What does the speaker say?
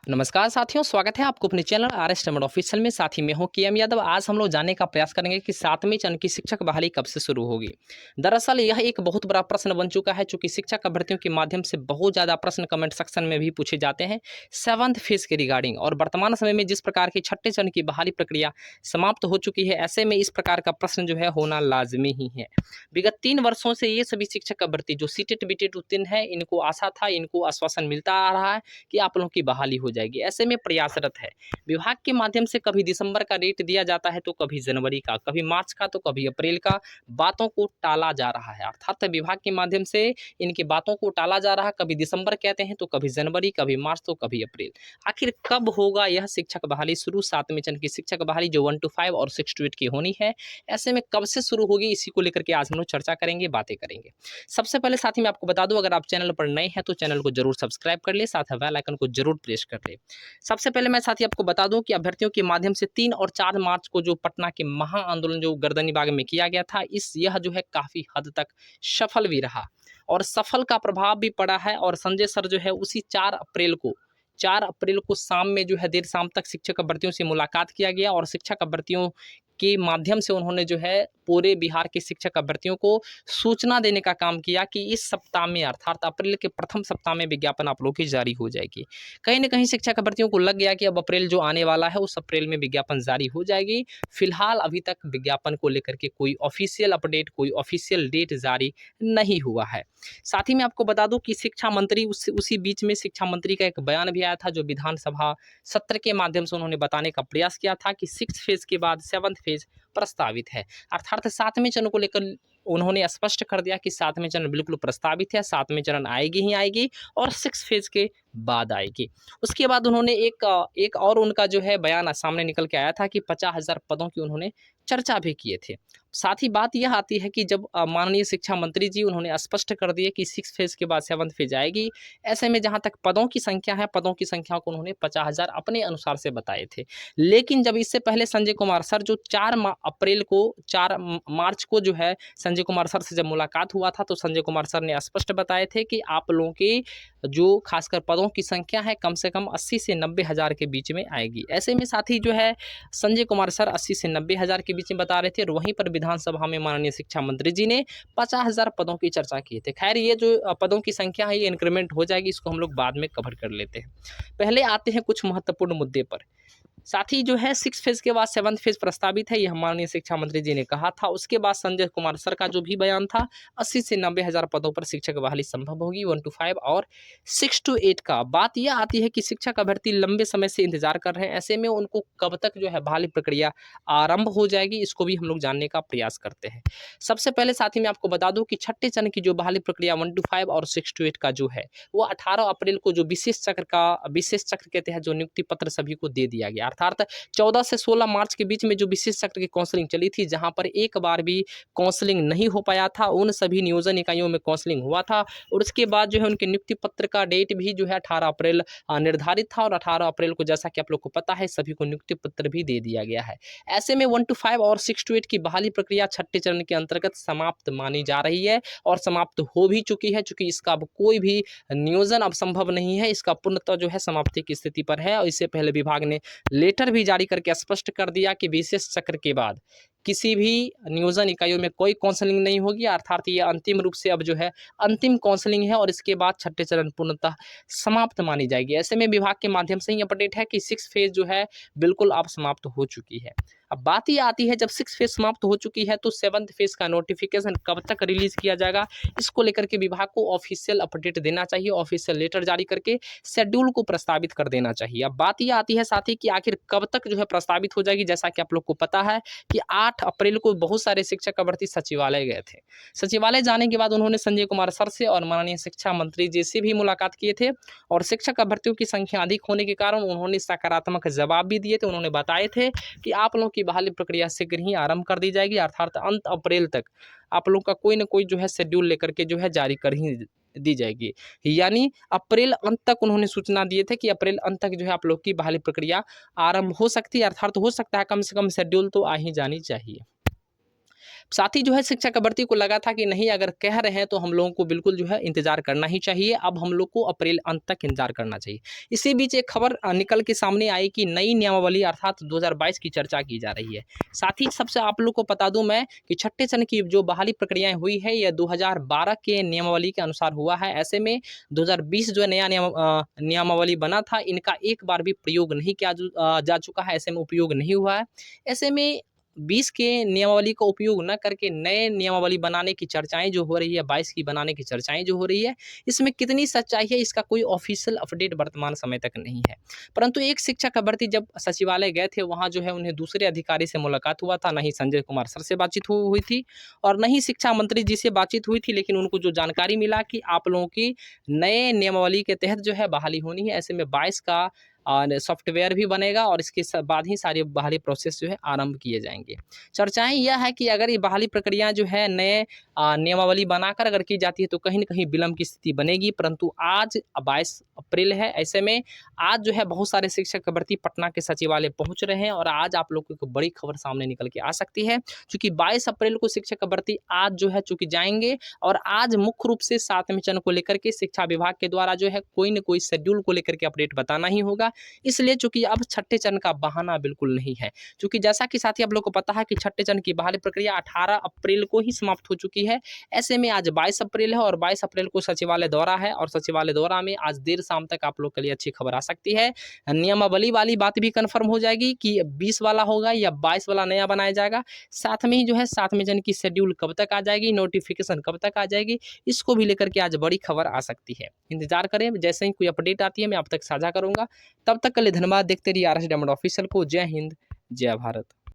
नमस्कार साथियों, स्वागत है आपको अपने चैनल आर एस टमड ऑफिशियल में। साथ ही मैं हूं के एम यादव। आज हम लोग जानने का प्रयास करेंगे कि 7वें चरण की शिक्षक बहाली कब से शुरू होगी। दरअसल यह एक बहुत बड़ा प्रश्न बन चुका है, चूंकि शिक्षक भर्तियों के माध्यम से बहुत ज़्यादा प्रश्न कमेंट सेक्शन में भी पूछे जाते हैं 7th फेज के रिगार्डिंग। और वर्तमान समय में जिस प्रकार की 6ठे चरण की बहाली प्रक्रिया समाप्त हो चुकी है, ऐसे में इस प्रकार का प्रश्न जो है होना लाजमी ही है। विगत 3 वर्षों से ये सभी शिक्षक भर्ती जो सीटेट बीटेट उत्तीर्ण है, इनको आशा था, इनको आश्वासन मिलता आ रहा है कि आप लोगों की बहाली हो जाएगी। ऐसे में प्रयासरत है विभाग के माध्यम से। कभी दिसंबर का डेट दिया जाता है, तो कभी जनवरी का, कभी मार्च का, तो कभी अप्रैल का। बातों को टाला जा रहा है, अर्थात विभाग के माध्यम से इनकी बातों को टाला जा रहा है। कभी दिसंबर कहते हैं, तो कभी जनवरी, कभी मार्च, तो कभी अप्रैल। आखिर कब होगा यह शिक्षक बहाली शुरू? 7वें चरण की शिक्षक बहाली जो 1 to 5 और 6 to 8 की होनी है, ऐसे में कब से शुरू होगी, इसी को लेकर के आज हम लोग चर्चा करेंगे, बातें करेंगे। सबसे पहले साथी मैं आपको बता दूं, अगर आप चैनल पर नए हैं तो चैनल को जरूर सब्सक्राइब कर ले, साथ बेल आइकन को जरूर प्रेस कर ले। सबसे पहले मैं साथी आपको बता दूं कि अभ्यर्थियों के माध्यम से 3 और 4 मार्च को जो पटना के महा आंदोलन जो गर्दनी बाग में किया गया था, यह जो है काफी हद तक सफल भी रहा और सफल का प्रभाव भी पड़ा है। और संजय सर जो है उसी 4 अप्रैल को शाम में जो है देर शाम तक शिक्षक अभ्यर्थियों से मुलाकात किया गया और शिक्षक अभ्यर्थियों के माध्यम से उन्होंने जो है पूरे बिहार के शिक्षक अभ्यर्थियों को सूचना देने का काम किया कि इस सप्ताह में, अर्थात अप्रैल के प्रथम सप्ताह में विज्ञापन आप लोगों की जारी हो जाएगी। कहीं ना कहीं शिक्षक अभ्यर्थियों को लग गया कि अब अप्रैल जो आने वाला है उस अप्रैल में विज्ञापन जारी हो जाएगी। फिलहाल अभी तक विज्ञापन को लेकर के कोई ऑफिशियल अपडेट, कोई ऑफिशियल डेट जारी नहीं हुआ है। साथ ही मैं आपको बता दूं कि शिक्षा मंत्री उसी बीच में शिक्षा मंत्री का एक बयान भी आया था, जो विधानसभा सत्र के माध्यम से उन्होंने बताने का प्रयास किया था कि 6 फेज के बाद 7th फेज प्रस्तावित है। अर्थात 7वें चरण को लेकर उन्होंने स्पष्ट कर दिया कि 7वें चरण बिल्कुल प्रस्तावित है, 7वें चरण आएगी ही आएगी और 6 फेज के बाद आएगी। उसके बाद उन्होंने एक और उनका जो है बयान सामने निकल के आया था कि 50,000 पदों की उन्होंने चर्चा भी किए थे। साथ ही बात यह आती है कि जब माननीय शिक्षा मंत्री जी उन्होंने स्पष्ट कर दिया कि 6 फेज के बाद 7th फेज आएगी, ऐसे में जहां तक पदों की संख्या है, पदों की संख्या को उन्होंने 50,000 अपने अनुसार से बताए थे। लेकिन जब इससे पहले संजय कुमार सर जो 4 मार्च को जो है संजय कुमार सर से जब मुलाकात हुआ था, तो संजय कुमार सर ने स्पष्ट बताए थे कि आप लोगों की जो खासकर पदों की संख्या है कम से कम 80 से 90 हज़ार के बीच में आएगी। ऐसे में साथ ही जो है संजय कुमार सर 80 से 90 हज़ार के बीच में बता रहे थे और वहीं पर विधानसभा में माननीय शिक्षा मंत्री जी ने 50,000 पदों की चर्चा की थी। खैर, ये जो पदों की संख्या है ये इंक्रीमेंट हो जाएगी, इसको हम लोग बाद में कवर कर लेते हैं। पहले आते हैं कुछ महत्वपूर्ण मुद्दे पर। साथ ही जो है 6 फेज के बाद 7th फेज प्रस्तावित है, यह माननीय शिक्षा मंत्री जी ने कहा था। उसके बाद संजय कुमार सर का जो भी बयान था, 80 से 90 हज़ार पदों पर शिक्षक बहाली संभव होगी 1 to 5 और 6 to 8 का। बात यह आती है कि शिक्षक अभ्यर्थी लंबे समय से इंतजार कर रहे हैं, ऐसे में उनको कब तक जो है बहाली प्रक्रिया आरंभ हो जाएगी, इसको भी हम लोग जानने का प्रयास करते हैं। सबसे पहले साथ ही मैं आपको बता दूं कि 6ठे चरण की जो बहाली प्रक्रिया 1 to 5 और 6 to 8 का जो है, वो 18 अप्रैल को जो विशेष चक्र के तहत जो नियुक्ति पत्र सभी को दे दिया गया। अर्थात 14 से 16 मार्च के बीच में जो विशेष चक्र की काउंसलिंग चली थी, जहां पर एक बार भी काउंसलिंग नहीं हो पाया था, उन सभी नियोजन इकाइयों में काउंसलिंग हुआ था और उसके बाद जो है उनके नियुक्ति पत्र का डेट भी जो है 18 अप्रैल निर्धारित था और 18 अप्रैल को, जैसा कि आप लोग को पता है, सभी को नियुक्ति पत्र भी दे दिया गया है। ऐसे में 1 to 5 और 6 to 8 की बहाली प्रक्रिया 6ठे चरण के अंतर्गत समाप्त मानी जा रही है और समाप्त हो भी चुकी है, चूंकि इसका अब कोई भी नियोजन अब संभव नहीं है, इसका पूर्णतः जो है समाप्ति की स्थिति पर है। और इससे पहले विभाग ने लेटर भी जारी करके स्पष्ट कर दिया कि विशेष चक्र के बाद किसी भी नियोजन इकाइयों में कोई काउंसलिंग नहीं होगी। अर्थात ये अंतिम रूप से अब जो है अंतिम काउंसलिंग है और इसके बाद 6ठे चरण पूर्णतः समाप्त मानी जाएगी। ऐसे में विभाग के माध्यम से ही अपडेट है कि 6 फेज जो है बिल्कुल अब समाप्त हो चुकी है। अब बात ये आती है, जब 6 फेज समाप्त हो चुकी है तो 7th फेज का नोटिफिकेशन कब तक रिलीज किया जाएगा, इसको लेकर के विभाग को ऑफिशियल अपडेट देना चाहिए, ऑफिशियल लेटर जारी करके शेड्यूल को प्रस्तावित कर देना चाहिए। अब बात ये आती है साथ ही कि आखिर कब तक जो है प्रस्तावित हो जाएगी। जैसा कि आप लोग को पता है कि 8 अप्रैल को बहुत सारे शिक्षक अभ्यर्थी सचिवालय गए थे। सचिवालय जाने के बाद उन्होंने संजय कुमार सर से और माननीय शिक्षा मंत्री जी से भी मुलाकात किए थे और शिक्षक अभ्यर्थियों की संख्या अधिक होने के कारण उन्होंने सकारात्मक जवाब भी दिए थे। उन्होंने बताए थे कि आप लोगों की बहाली प्रक्रिया शीघ्र ही आरंभ कर दी जाएगी, अर्थात अंत अप्रैल तक आप लोग का कोई ना कोई जो है शेड्यूल लेकर के जो है जारी कर ही दी जाएगी। यानी अप्रैल अंत तक उन्होंने सूचना दिए थे कि अप्रैल अंत तक जो है आप लोग की बहाली प्रक्रिया आरंभ हो सकती है, अर्थात हो सकता है कम से कम शेड्यूल तो आ ही जानी चाहिए। साथ ही जो है शिक्षक भर्ती को लगा था कि नहीं, अगर कह रहे हैं तो हम लोगों को बिल्कुल जो है इंतजार करना ही चाहिए, अब हम लोग को अप्रैल अंत तक इंतजार करना चाहिए। इसी बीच एक खबर निकल के सामने आई कि नई नियमावली अर्थात 2022 की चर्चा की जा रही है। साथ ही सबसे आप लोग को बता दूं मैं कि छठे चरण की जो बहाली प्रक्रियाएं हुई है यह 2012 के नियमावली के अनुसार हुआ है। ऐसे में 2020 जो नया नियमावली बना था, इनका एक बार भी प्रयोग नहीं किया जा चुका है, ऐसे में उपयोग नहीं हुआ है। ऐसे में 20 के नियमावली का उपयोग न करके नए नियमावली बनाने की चर्चाएं जो हो रही है, 22 की बनाने की चर्चाएं जो हो रही है, इसमें कितनी सच्चाई है इसका कोई ऑफिशियल अपडेट वर्तमान समय तक नहीं है। परंतु एक शिक्षक भर्ती जब सचिवालय गए थे, वहां जो है उन्हें दूसरे अधिकारी से मुलाकात हुआ था, न ही संजय कुमार सर से बातचीत हुई थी और न ही शिक्षा मंत्री जी से बातचीत हुई थी, लेकिन उनको जो जानकारी मिला कि आप लोगों की नए नियमावली के तहत जो है बहाली होनी है। ऐसे में 22 का सॉफ्टवेयर भी बनेगा और इसके बाद ही सारी बहाली प्रोसेस जो है आरंभ किए जाएंगे। चर्चाएं यह है कि अगर ये बहाली प्रक्रिया जो है नए नियमावली बनाकर अगर की जाती है तो कहीं न कहीं विलंब की स्थिति बनेगी। परंतु आज 22 अप्रैल है, ऐसे में आज जो है बहुत सारे शिक्षक भर्ती पटना के सचिवालय पहुंच रहे हैं और आज आप लोगों को बड़ी खबर सामने निकल के आ सकती है, क्योंकि 22 अप्रैल को शिक्षक भर्ती आज जो है चूंकि जाएंगे और आज मुख्य रूप से 7वें चरण को लेकर के शिक्षा विभाग के द्वारा जो है कोई न कोई शेड्यूल को लेकर के अपडेट बताना ही होगा। इसलिए चूंकि अब छठे चरण का बहाना बिल्कुल नहीं है, क्योंकि जैसा कि साथी आप लोग को पता है कि छठे चरण की बहाली प्रक्रिया 18 अप्रैल को ही समाप्त हो चुकी है। ऐसे में आज 22 अप्रैल है और 22 अप्रैल को सचिवालय दौरा है और सचिवालय दौरा में आज देर शाम तक आप लोग के लिए अच्छी खबर आ सकती है। नियमावली वाली बात भी कंफर्म हो जाएगी कि 20 वाला होगा या 22 वाला नया बनाया जाएगा। साथ में ही जो है 7वें चरण की शेड्यूल कब तक आ जाएगी, नोटिफिकेशन कब तक आ जाएगी, इसको भी लेकर के आज बड़ी खबर आ सकती है। इंतजार करें, जैसे ही कोई अपडेट आती है मैं आप तक साझा करूंगा। तब तक के लिए धन्यवाद। देखते रहिए आर एस डायमंड ऑफिशियल को। जय हिंद, जय भारत।